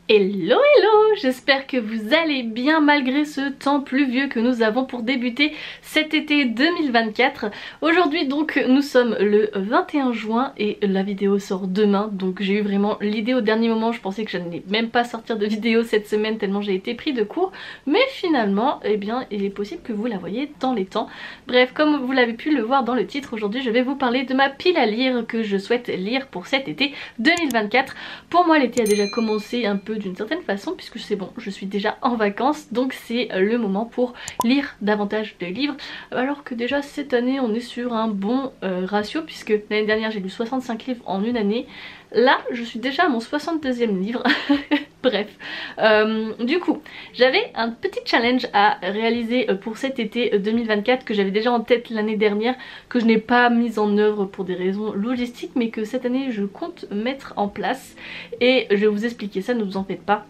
Hello hello, j'espère que vous allez bien malgré ce temps pluvieux que nous avons pour débuter cet été 2024. Aujourd'hui donc nous sommes le 21 juin et la vidéo sort demain, donc j'ai eu vraiment l'idée au dernier moment. Je pensais que je n'allais même pas sortir de vidéo cette semaine tellement j'ai été pris de court, mais finalement eh bien il est possible que vous la voyez dans les temps. Bref, comme vous l'avez pu le voir dans le titre, aujourd'hui je vais vous parler de ma pile à lire que je souhaite lire pour cet été 2024. Pour moi l'été a déjà commencé un peu d'une certaine façon puisque c'est bon, je suis déjà en vacances, donc c'est le moment pour lire davantage de livres, alors que déjà cette année on est sur un bon ratio puisque l'année dernière j'ai lu 65 livres en une année. Là je suis déjà à mon 62e livre. Bref, du coup j'avais un petit challenge à réaliser pour cet été 2024 que j'avais déjà en tête l'année dernière, que je n'ai pas mis en œuvre pour des raisons logistiques, mais que cette année je compte mettre en place et je vais vous expliquer ça, ne vous en faites pas.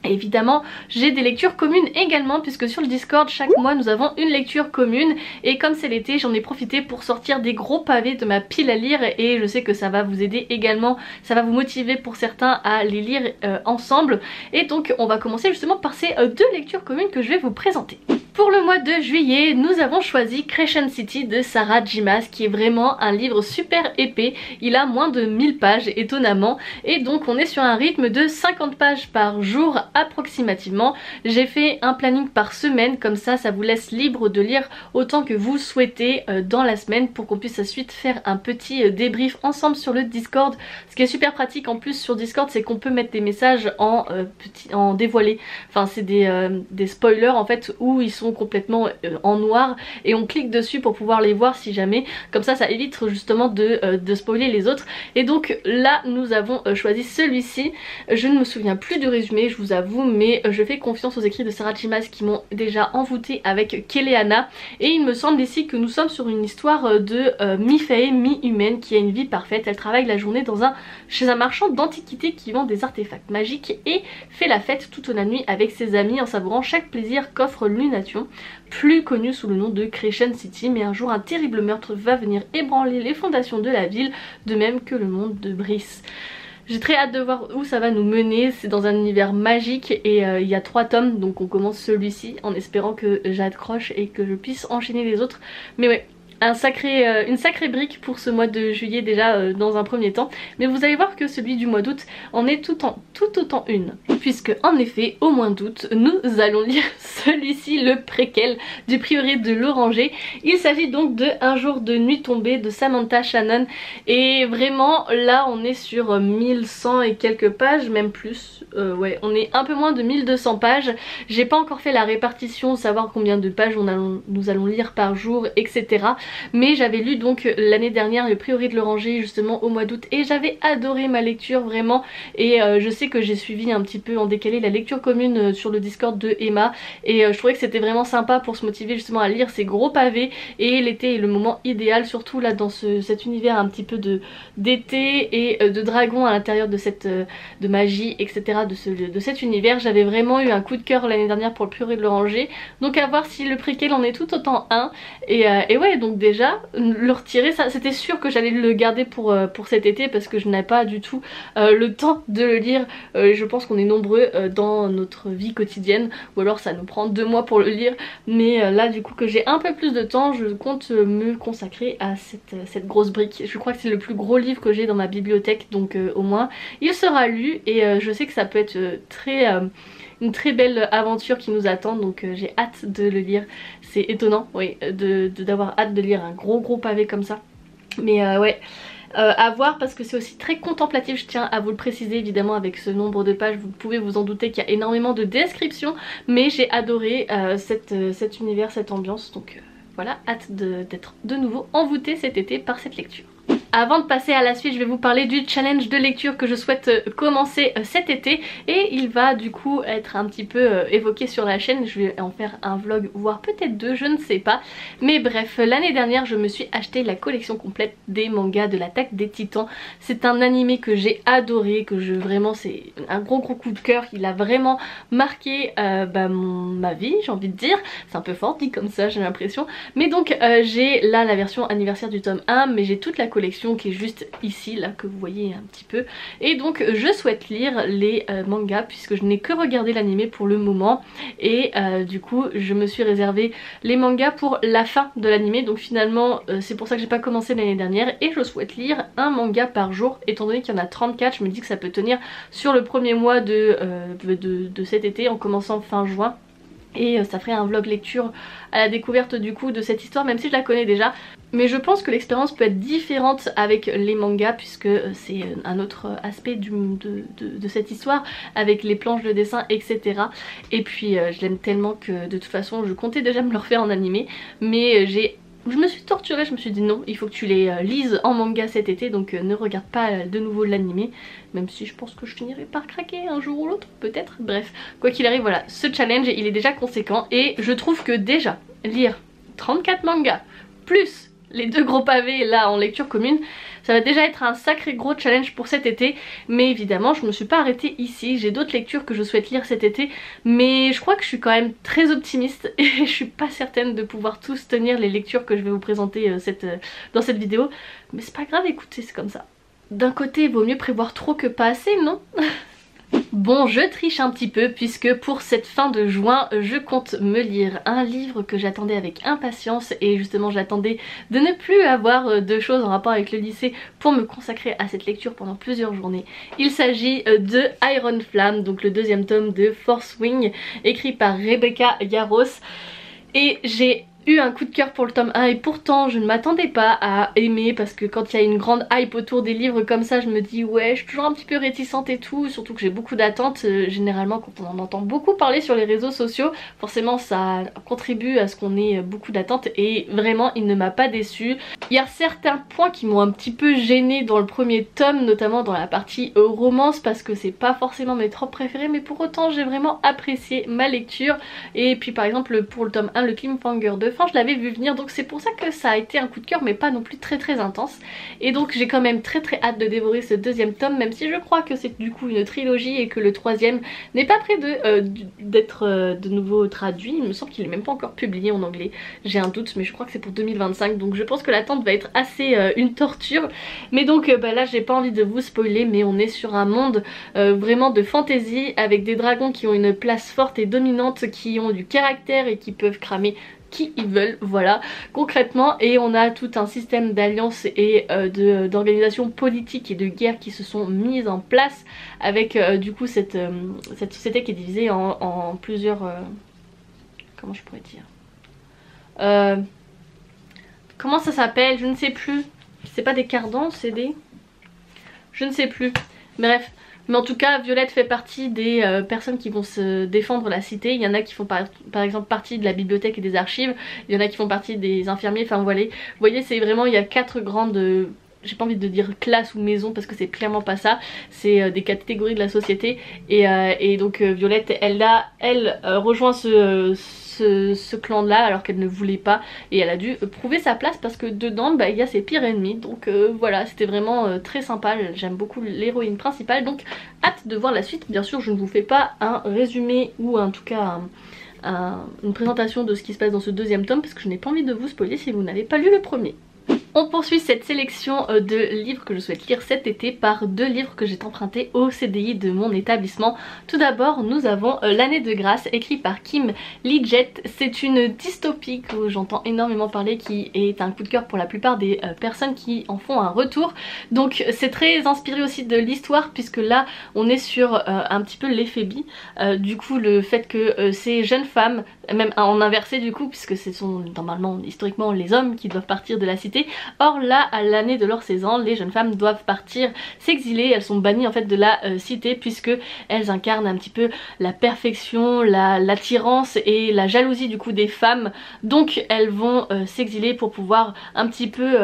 Et évidemment j'ai des lectures communes également puisque sur le Discord chaque mois nous avons une lecture commune, et comme c'est l'été j'en ai profité pour sortir des gros pavés de ma pile à lire et je sais que ça va vous aider également, ça va vous motiver pour certains à les lire ensemble. Et donc on va commencer justement par ces deux lectures communes que je vais vous présenter. Pour le mois de juillet, nous avons choisi Crescent City de Sarah J. Maas, qui est vraiment un livre super épais. Il a moins de 1000 pages étonnamment, et donc on est sur un rythme de 50 pages par jour approximativement. J'ai fait un planning par semaine, comme ça ça vous laisse libre de lire autant que vous souhaitez dans la semaine pour qu'on puisse ensuite faire un petit débrief ensemble sur le Discord. Ce qui est super pratique en plus sur Discord, c'est qu'on peut mettre des messages en dévoilé, enfin c'est des spoilers en fait où ils sont complètement en noir et on clique dessus pour pouvoir les voir si jamais, comme ça ça évite justement de spoiler les autres. Et donc là nous avons choisi celui-ci. Je ne me souviens plus du résumé je vous avoue, mais je fais confiance aux écrits de Sarah J. Maas qui m'ont déjà envoûtée avec Kéléana, et il me semble ici que nous sommes sur une histoire de mi-fée, mi-humaine qui a une vie parfaite. Elle travaille la journée chez un marchand d'antiquités qui vend des artefacts magiques et fait la fête toute la nuit avec ses amis en savourant chaque plaisir qu'offre Lunation, plus connue sous le nom de Crescent City. Mais un jour un terrible meurtre va venir ébranler les fondations de la ville, de même que le monde de Brice. J'ai très hâte de voir où ça va nous mener. C'est dans un univers magique et il y a 3 tomes, donc on commence celui-ci en espérant que j'accroche et que je puisse enchaîner les autres. Mais ouais, une sacrée brique pour ce mois de juillet déjà dans un premier temps, mais vous allez voir que celui du mois d'août en est tout autant une, puisque en effet au mois d'août nous allons lire celui-ci, le préquel du prieuré de l'Oranger. Il s'agit donc de Un jour de nuit tombée de Samantha Shannon, et vraiment là on est sur 1100 et quelques pages, même plus, ouais on est un peu moins de 1200 pages. J'ai pas encore fait la répartition, savoir combien de pages nous allons lire par jour, etc. Mais j'avais lu donc l'année dernière le prieuré de l'Oranger justement au mois d'août et j'avais adoré ma lecture vraiment, et je sais que j'ai suivi un petit peu en décalé la lecture commune sur le Discord de Emma, et je trouvais que c'était vraiment sympa pour se motiver justement à lire ces gros pavés, et l'été est le moment idéal, surtout là dans cet univers un petit peu d'été et de dragons à l'intérieur de magie, etc. de cet univers. J'avais vraiment eu un coup de cœur l'année dernière pour le prieuré de l'Oranger, donc à voir si le préquel en est tout autant un, et ouais donc déjà le retirer, ça c'était sûr que j'allais le garder pour cet été parce que je n'avais pas du tout le temps de le lire. Je pense qu'on est nombreux dans notre vie quotidienne, ou alors ça nous prend 2 mois pour le lire, mais là du coup que j'ai un peu plus de temps, je compte me consacrer à cette grosse brique. Je crois que c'est le plus gros livre que j'ai dans ma bibliothèque, donc au moins il sera lu, et je sais que ça peut être une très belle aventure qui nous attend, donc j'ai hâte de le lire. C'est étonnant, oui, d'avoir hâte de lire un gros pavé comme ça, mais ouais. À voir parce que c'est aussi très contemplatif, je tiens à vous le préciser évidemment. Avec ce nombre de pages vous pouvez vous en douter qu'il y a énormément de descriptions, mais j'ai adoré cet univers, cette ambiance, donc voilà, hâte d'être de nouveau envoûtée cet été par cette lecture. Avant de passer à la suite, je vais vous parler du challenge de lecture que je souhaite commencer cet été, et il va du coup être un petit peu évoqué sur la chaîne. Je vais en faire un vlog, voire peut-être 2, je ne sais pas. Mais bref, l'année dernière je me suis acheté la collection complète des mangas de l'Attaque des Titans. C'est un animé que j'ai adoré, vraiment c'est un gros coup de cœur. Il a vraiment marqué ma vie, j'ai envie de dire. C'est un peu fort dit comme ça, j'ai l'impression. Mais donc j'ai là la version anniversaire du tome 1, mais j'ai toute la collection sélection qui est juste ici, là, que vous voyez un petit peu. Et donc je souhaite lire les mangas puisque je n'ai que regardé l'anime pour le moment. Et du coup je me suis réservé les mangas pour la fin de l'anime. Donc finalement c'est pour ça que j'ai pas commencé l'année dernière. Et je souhaite lire un manga par jour. Étant donné qu'il y en a 34, je me dis que ça peut tenir sur le premier mois de cet été en commençant fin juin. Et ça ferait un vlog lecture à la découverte du coup de cette histoire, même si je la connais déjà. Mais je pense que l'expérience peut être différente avec les mangas puisque c'est un autre aspect de cette histoire avec les planches de dessin, etc. Et puis je l'aime tellement que de toute façon je comptais déjà me le refaire en animé. Mais je me suis torturée, je me suis dit non, il faut que tu les lises en manga cet été, donc ne regarde pas de nouveau l'animé, même si je pense que je finirai par craquer un jour ou l'autre, peut-être. Bref, quoi qu'il arrive, voilà, ce challenge il est déjà conséquent et je trouve que déjà lire 34 mangas plus les 2 gros pavés là en lecture commune, ça va déjà être un sacré gros challenge pour cet été. Mais évidemment je me suis pas arrêtée ici, j'ai d'autres lectures que je souhaite lire cet été, mais je crois que je suis quand même très optimiste et je suis pas certaine de pouvoir tous tenir les lectures que je vais vous présenter dans cette vidéo. Mais c'est pas grave, écoutez, c'est comme ça. D'un côté il vaut mieux prévoir trop que pas assez, non? Bon, je triche un petit peu puisque pour cette fin de juin, je compte me lire un livre que j'attendais avec impatience et justement j'attendais de ne plus avoir de choses en rapport avec le lycée pour me consacrer à cette lecture pendant plusieurs journées. Il s'agit de Iron Flame, donc le 2e tome de Fourth Wing, écrit par Rebecca Yarros. Et j'ai eu un coup de cœur pour le tome 1 et pourtant je ne m'attendais pas à aimer parce que quand il y a une grande hype autour des livres comme ça je me dis ouais je suis toujours un petit peu réticente et tout, surtout que j'ai beaucoup d'attentes. Généralement quand on en entend beaucoup parler sur les réseaux sociaux forcément ça contribue à ce qu'on ait beaucoup d'attentes et vraiment il ne m'a pas déçue. Il y a certains points qui m'ont un petit peu gênée dans le premier tome, notamment dans la partie romance parce que c'est pas forcément mes tropes préférés, mais pour autant j'ai vraiment apprécié ma lecture. Et puis par exemple pour le tome 1, le cliffhanger de fin, je l'avais vu venir, donc c'est pour ça que ça a été un coup de cœur mais pas non plus très intense. Et donc j'ai quand même très hâte de dévorer ce 2e tome, même si je crois que c'est du coup une trilogie et que le 3e n'est pas prêt d'être de nouveau traduit. Il me semble qu'il est même pas encore publié en anglais, j'ai un doute, mais je crois que c'est pour 2025, donc je pense que l'attente va être assez une torture. Mais donc là j'ai pas envie de vous spoiler, mais on est sur un monde vraiment de fantasy avec des dragons qui ont une place forte et dominante, qui ont du caractère et qui peuvent cramer qui ils veulent, voilà, concrètement. Et on a tout un système d'alliances et d'organisation politique et de guerre qui se sont mises en place avec du coup cette société qui est divisée en plusieurs comment je pourrais dire, comment ça s'appelle, je ne sais plus, c'est pas des cardans, c'est des, je ne sais plus, bref. Mais en tout cas, Violette fait partie des personnes qui vont se défendre la cité. Il y en a qui font par exemple partie de la bibliothèque et des archives. Il y en a qui font partie des infirmiers. Enfin voilà, vous voyez, c'est vraiment, il y a 4 grandes... J'ai pas envie de dire classe ou maison parce que c'est clairement pas ça. C'est des catégories de la société. Et donc Violette, elle rejoint ce clan là alors qu'elle ne voulait pas, et elle a dû prouver sa place parce que dedans il y a ses pires ennemis. Donc voilà, c'était vraiment très sympa. J'aime beaucoup l'héroïne principale, donc hâte de voir la suite. Bien sûr je ne vous fais pas un résumé ou en tout cas une présentation de ce qui se passe dans ce 2e tome parce que je n'ai pas envie de vous spoiler si vous n'avez pas lu le premier. On poursuit cette sélection de livres que je souhaite lire cet été par 2 livres que j'ai empruntés au CDI de mon établissement. Tout d'abord nous avons L'année de grâce, écrit par Kim Liggett. C'est une dystopie que j'entends énormément parler, qui est un coup de cœur pour la plupart des personnes qui en font un retour. Donc c'est très inspiré aussi de l'histoire puisque là on est sur un petit peu l'effet bi. Du coup le fait que ces jeunes femmes, même en inversé du coup puisque ce sont normalement historiquement les hommes qui doivent partir de la cité. Or là, à l'année de leurs 16 ans, les jeunes femmes doivent partir s'exiler. Elles sont bannies en fait de la cité puisque elles incarnent un petit peu la perfection, l'attirance et la jalousie du coup des femmes. Donc elles vont s'exiler pour pouvoir un petit peu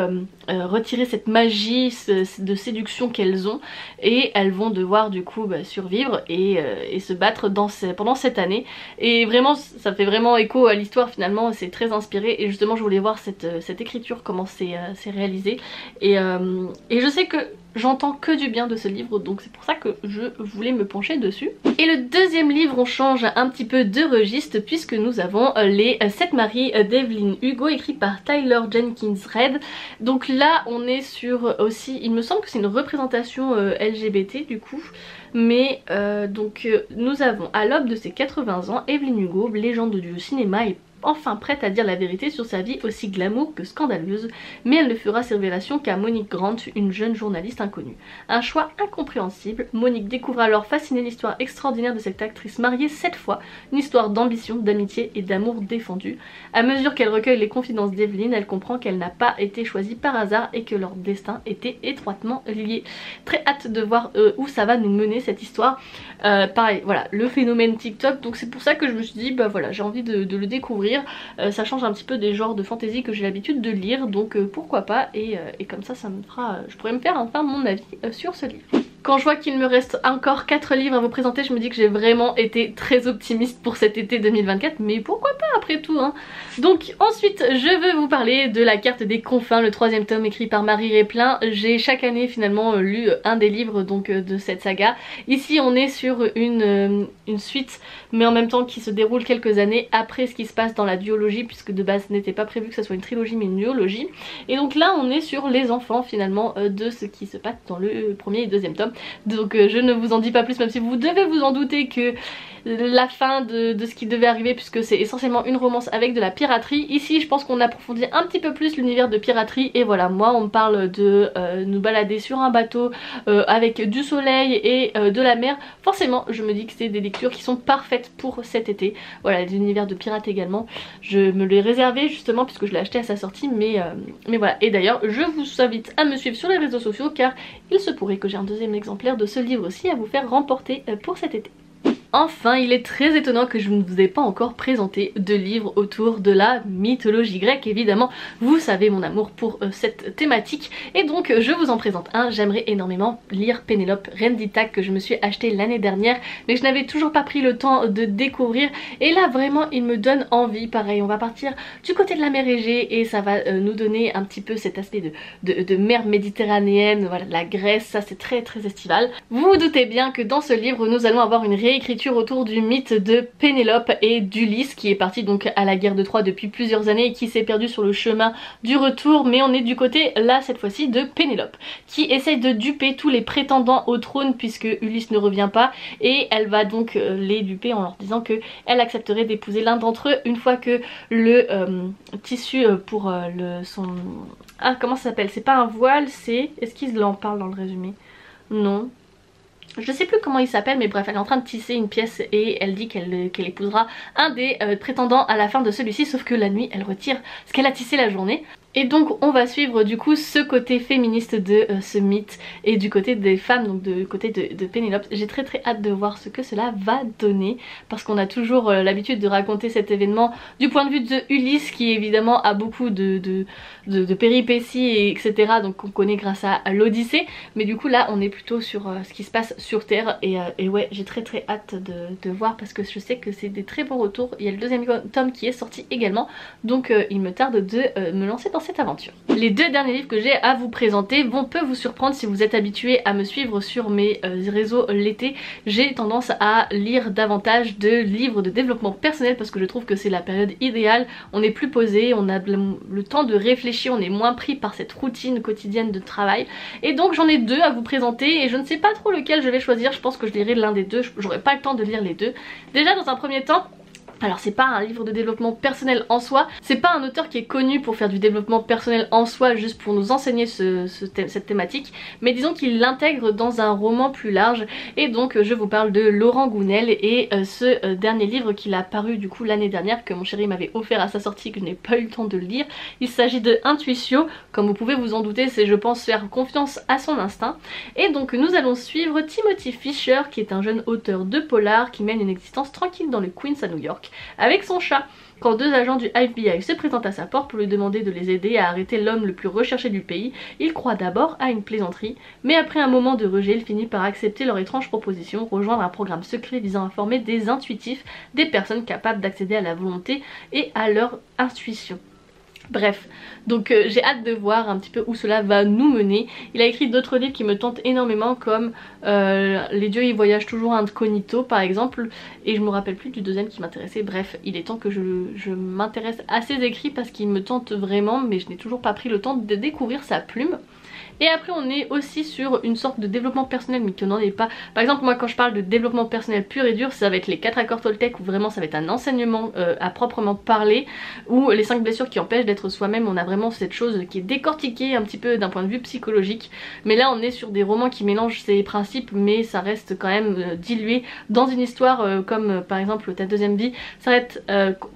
retirer cette magie de séduction qu'elles ont, et elles vont devoir du coup survivre et se battre pendant cette année. Et vraiment ça fait vraiment écho à l'histoire finalement, c'est très inspiré et justement je voulais voir cette écriture, comment c'est réalisé. Et je sais que j'entends que du bien de ce livre, donc c'est pour ça que je voulais me pencher dessus. Et le deuxième livre, on change un petit peu de registre puisque nous avons les 7 maris d'Evelyn Hugo, écrit par Tyler Jenkins Reid. Donc là on est sur aussi, il me semble que c'est une représentation LGBT du coup. Mais nous avons à l'aube de ses 80 ans, Evelyn Hugo, légende du cinéma, est enfin prête à dire la vérité sur sa vie aussi glamour que scandaleuse, mais elle ne fera ses révélations qu'à Monique Grant, une jeune journaliste inconnue. Un choix incompréhensible, Monique découvre alors fascinée l'histoire extraordinaire de cette actrice mariée 7 fois, une histoire d'ambition, d'amitié et d'amour défendu. À mesure qu'elle recueille les confidences d'Evelyn, elle comprend qu'elle n'a pas été choisie par hasard et que leur destin était étroitement lié. Très hâte de voir où ça va nous mener cette histoire. Pareil, voilà, le phénomène TikTok, donc c'est pour ça que je me suis dit, bah voilà, j'ai envie de le découvrir. Ça change un petit peu des genres de fantasy que j'ai l'habitude de lire, donc pourquoi pas, et comme ça me fera, je pourrais me faire enfin mon avis sur ce livre. Quand je vois qu'il me reste encore 4 livres à vous présenter, je me dis que j'ai vraiment été très optimiste pour cet été 2024, mais pourquoi pas après tout hein. Donc ensuite je veux vous parler de La Carte des Confins, le 3e tome écrit par Marie Réplin. J'ai chaque année finalement lu un des livres donc de cette saga. Ici on est sur une suite, mais en même temps qui se déroule quelques années après ce qui se passe dans la duologie, puisque de base ce n'était pas prévu que ça soit une trilogie mais une duologie. Et donc là on est sur les enfants finalement de ce qui se passe dans le 1er et 2e tome. Donc je ne vous en dis pas plus, même si vous devez vous en douter que la fin de ce qui devait arriver, puisque c'est essentiellement une romance avec de la piraterie. Ici je pense qu'on approfondit un petit peu plus l'univers de piraterie, et voilà, moi on me parle de nous balader sur un bateau avec du soleil et de la mer. Forcément je me dis que c'est des lectures qui sont parfaites pour cet été. Voilà, l'univers de pirates également, je me l'ai réservé justement puisque je l'ai acheté à sa sortie, mais voilà. Et d'ailleurs je vous invite à me suivre sur les réseaux sociaux, car il se pourrait que j'ai un 2e exemplaire de ce livre aussi à vous faire remporter pour cet été. Enfin, il est très étonnant que je ne vous ai pas encore présenté de livres autour de la mythologie grecque. Évidemment, vous savez mon amour pour cette thématique, et donc je vous en présente un. J'aimerais énormément lire Pénélope, reine d'Ithaque, que je me suis acheté l'année dernière, mais que je n'avais toujours pas pris le temps de découvrir. Et là vraiment il me donne envie. Pareil, on va partir du côté de la mer Égée et ça va nous donner un petit peu cet aspect de mer méditerranéenne, voilà, la Grèce, ça c'est très très estival. Vous vous doutez bien que dans ce livre nous allons avoir une réécriture autour du mythe de Pénélope et d'Ulysse, qui est parti donc à la guerre de Troie depuis plusieurs années et qui s'est perdu sur le chemin du retour, mais on est du côté là cette fois-ci de Pénélope, qui essaye de duper tous les prétendants au trône puisque Ulysse ne revient pas, et elle va donc les duper en leur disant que elle accepterait d'épouser l'un d'entre eux une fois que le tissu pour son... Ah, comment ça s'appelle? C'est pas un voile, c'est... Est-ce qu'ils en parlent dans le résumé? Non. Je sais plus comment il s'appelle, mais bref, elle est en train de tisser une pièce et elle dit qu'elle épousera un des prétendants à la fin de celui-ci, sauf que la nuit elle retire ce qu'elle a tissé la journée. Et donc on va suivre du coup ce côté féministe de ce mythe et du côté des femmes, donc du côté de Pénélope. J'ai très hâte de voir ce que cela va donner, parce qu'on a toujours l'habitude de raconter cet événement du point de vue de Ulysse, qui évidemment a beaucoup de péripéties etc, donc on connaît grâce à l'Odyssée, mais du coup là on est plutôt sur ce qui se passe sur Terre, et ouais, j'ai très hâte de voir, parce que je sais que c'est des très bons retours. Il y a le 2e tome qui est sorti également, donc il me tarde de me lancer dans cette aventure. Les 2 derniers livres que j'ai à vous présenter peuvent vous surprendre si vous êtes habitué à me suivre sur mes réseaux l'été. J'ai tendance à lire davantage de livres de développement personnel parce que je trouve que c'est la période idéale. On est plus posé, on a le temps de réfléchir, on est moins pris par cette routine quotidienne de travail, et donc j'en ai 2 à vous présenter et je ne sais pas trop lequel je vais choisir. Je pense que je lirai l'un des 2, j'aurai pas le temps de lire les 2. Déjà dans un premier temps, alors c'est pas un livre de développement personnel en soi, c'est pas un auteur qui est connu pour faire du développement personnel en soi juste pour nous enseigner cette thématique, mais disons qu'il l'intègre dans un roman plus large, et donc je vous parle de Laurent Gounel et ce dernier livre qu'il a paru du coup l'année dernière, que mon chéri m'avait offert à sa sortie, que je n'ai pas eu le temps de lire. Il s'agit de Intuition, comme vous pouvez vous en douter, c'est je pense faire confiance à son instinct, et donc nous allons suivre Timothy Fisher, qui est un jeune auteur de polar qui mène une existence tranquille dans le Queens à New York avec son chat, quand 2 agents du FBI se présentent à sa porte pour lui demander de les aider à arrêter l'homme le plus recherché du pays. Il croit d'abord à une plaisanterie, mais après un moment de rejet, il finit par accepter leur étrange proposition, rejoindre un programme secret visant à former des intuitifs, des personnes capables d'accéder à la volonté et à leur intuition. Bref, donc j'ai hâte de voir un petit peu où cela va nous mener. Il a écrit d'autres livres qui me tentent énormément comme Les dieux y voyagent toujours incognito par exemple, et je me rappelle plus du deuxième qui m'intéressait. Bref, il est temps que je m'intéresse à ses écrits parce qu'il me tente vraiment, mais je n'ai toujours pas pris le temps de découvrir sa plume. Et après on est aussi sur une sorte de développement personnel mais qui n'en est pas. Par exemple moi quand je parle de développement personnel pur et dur, ça va être les 4 accords Toltec où vraiment ça va être un enseignement à proprement parler, ou les 5 blessures qui empêchent d'être soi-même. On a vraiment cette chose qui est décortiquée un petit peu d'un point de vue psychologique. Mais là on est sur des romans qui mélangent ces principes mais ça reste quand même dilué dans une histoire comme par exemple Ta deuxième vie. Ça va être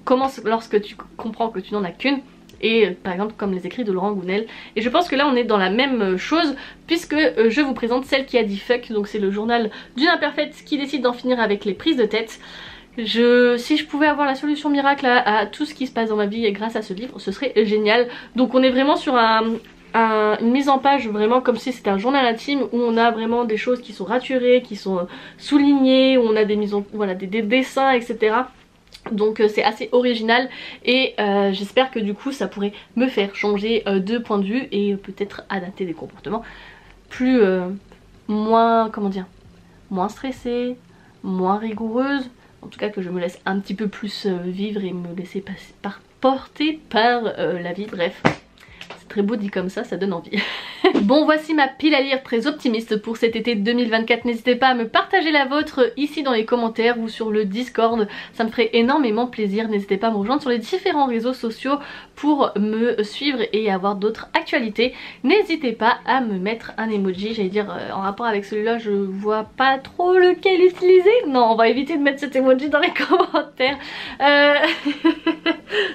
commence lorsque tu comprends que tu n'en as qu'une. Et par exemple comme les écrits de Laurent Gounel. Et je pense que là on est dans la même chose puisque je vous présente Celle qui a dit fuck. Donc c'est le journal d'une imparfaite qui décide d'en finir avec les prises de tête. Si je pouvais avoir la solution miracle à tout ce qui se passe dans ma vie grâce à ce livre, ce serait génial. Donc on est vraiment sur une mise en page vraiment comme si c'était un journal intime où on a vraiment des choses qui sont raturées, qui sont soulignées, où on a des mises en, voilà, des dessins, etc. Donc c'est assez original et j'espère que du coup ça pourrait me faire changer de point de vue et peut-être adapter des comportements plus moins, comment dire, moins stressés, moins rigoureuses. En tout cas que je me laisse un petit peu plus vivre et me laisser porter par la vie. Bref, c'est très beau dit comme ça donne envie. Bon, voici ma pile à lire très optimiste pour cet été 2024. N'hésitez pas à me partager la vôtre ici dans les commentaires ou sur le Discord, ça me ferait énormément plaisir. N'hésitez pas à me rejoindre sur les différents réseaux sociaux pour me suivre et avoir d'autres actualités. N'hésitez pas à me mettre un emoji, j'allais dire en rapport avec celui-là je vois pas trop lequel utiliser. Non, on va éviter de mettre cet emoji dans les commentaires.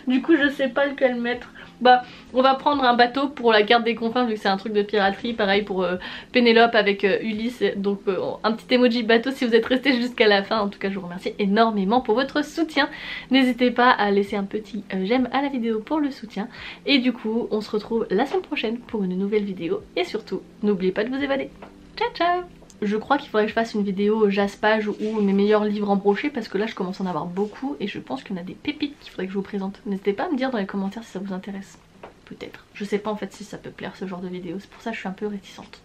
Du coup je sais pas lequel mettre. Bah on va prendre un bateau pour la Garde des Confins vu que c'est un truc de piraterie, pareil pour Pénélope avec Ulysse, donc un petit emoji bateau si vous êtes resté jusqu'à la fin. En tout cas je vous remercie énormément pour votre soutien. N'hésitez pas à laisser un petit j'aime à la vidéo pour le soutien. Et du coup on se retrouve la semaine prochaine pour une nouvelle vidéo et surtout n'oubliez pas de vous évader. Ciao ciao. Je crois qu'il faudrait que je fasse une vidéo Jaspage ou mes meilleurs livres en brochet parce que là je commence à en avoir beaucoup et je pense qu'il y en a des pépites qu'il faudrait que je vous présente. N'hésitez pas à me dire dans les commentaires si ça vous intéresse. Peut-être. Je sais pas en fait si ça peut plaire ce genre de vidéo, c'est pour ça que je suis un peu réticente.